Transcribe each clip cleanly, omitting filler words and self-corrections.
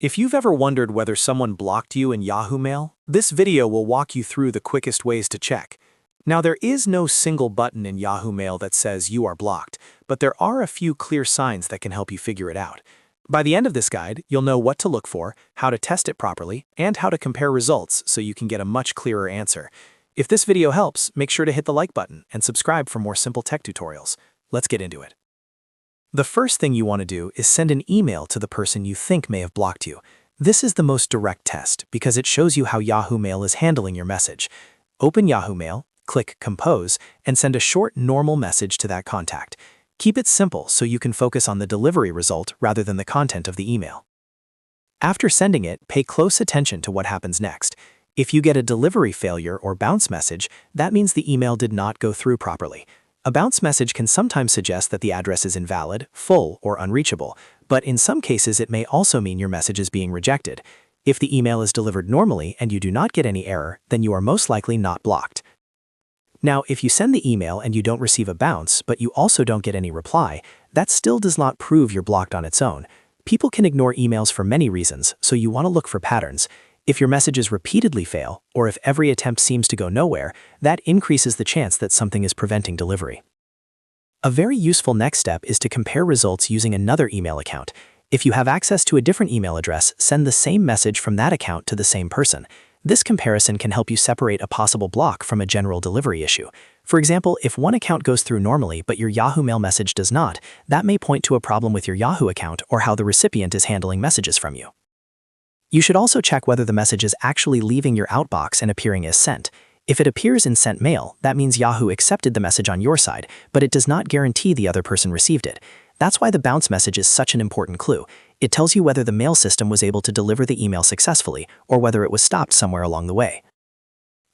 If you've ever wondered whether someone blocked you in Yahoo Mail, this video will walk you through the quickest ways to check. Now, there is no single button in Yahoo Mail that says you are blocked, but there are a few clear signs that can help you figure it out. By the end of this guide, you'll know what to look for, how to test it properly, and how to compare results so you can get a much clearer answer. If this video helps, make sure to hit the like button and subscribe for more simple tech tutorials. Let's get into it. The first thing you want to do is send an email to the person you think may have blocked you. This is the most direct test because it shows you how Yahoo Mail is handling your message. Open Yahoo Mail, click Compose, and send a short, normal message to that contact. Keep it simple so you can focus on the delivery result rather than the content of the email. After sending it, pay close attention to what happens next. If you get a delivery failure or bounce message, that means the email did not go through properly. A bounce message can sometimes suggest that the address is invalid, full, or unreachable, but in some cases it may also mean your message is being rejected. If the email is delivered normally and you do not get any error, then you are most likely not blocked. Now, if you send the email and you don't receive a bounce, but you also don't get any reply, that still does not prove you're blocked on its own. People can ignore emails for many reasons, so you want to look for patterns. If your messages repeatedly fail, or if every attempt seems to go nowhere, that increases the chance that something is preventing delivery. A very useful next step is to compare results using another email account. If you have access to a different email address, send the same message from that account to the same person. This comparison can help you separate a possible block from a general delivery issue. For example, if one account goes through normally but your Yahoo Mail message does not, that may point to a problem with your Yahoo account or how the recipient is handling messages from you. You should also check whether the message is actually leaving your outbox and appearing as sent. If it appears in sent mail, that means Yahoo accepted the message on your side, but it does not guarantee the other person received it. That's why the bounce message is such an important clue. It tells you whether the mail system was able to deliver the email successfully or whether it was stopped somewhere along the way.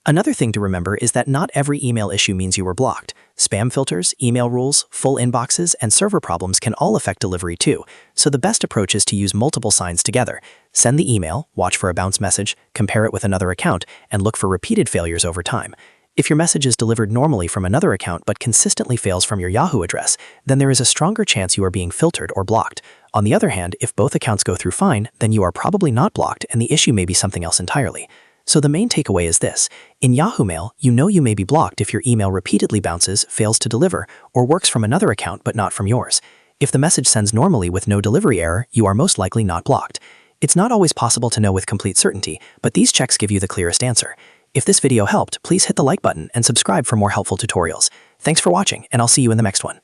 Another thing to remember is that not every email issue means you were blocked. Spam filters, email rules, full inboxes, and server problems can all affect delivery too, so the best approach is to use multiple signs together. Send the email, watch for a bounce message, compare it with another account, and look for repeated failures over time. If your message is delivered normally from another account but consistently fails from your Yahoo address, then there is a stronger chance you are being filtered or blocked. On the other hand, if both accounts go through fine, then you are probably not blocked and the issue may be something else entirely. So the main takeaway is this. In Yahoo Mail, you know you may be blocked if your email repeatedly bounces, fails to deliver, or works from another account but not from yours. If the message sends normally with no delivery error, you are most likely not blocked. It's not always possible to know with complete certainty, but these checks give you the clearest answer. If this video helped, please hit the like button and subscribe for more helpful tutorials. Thanks for watching, and I'll see you in the next one.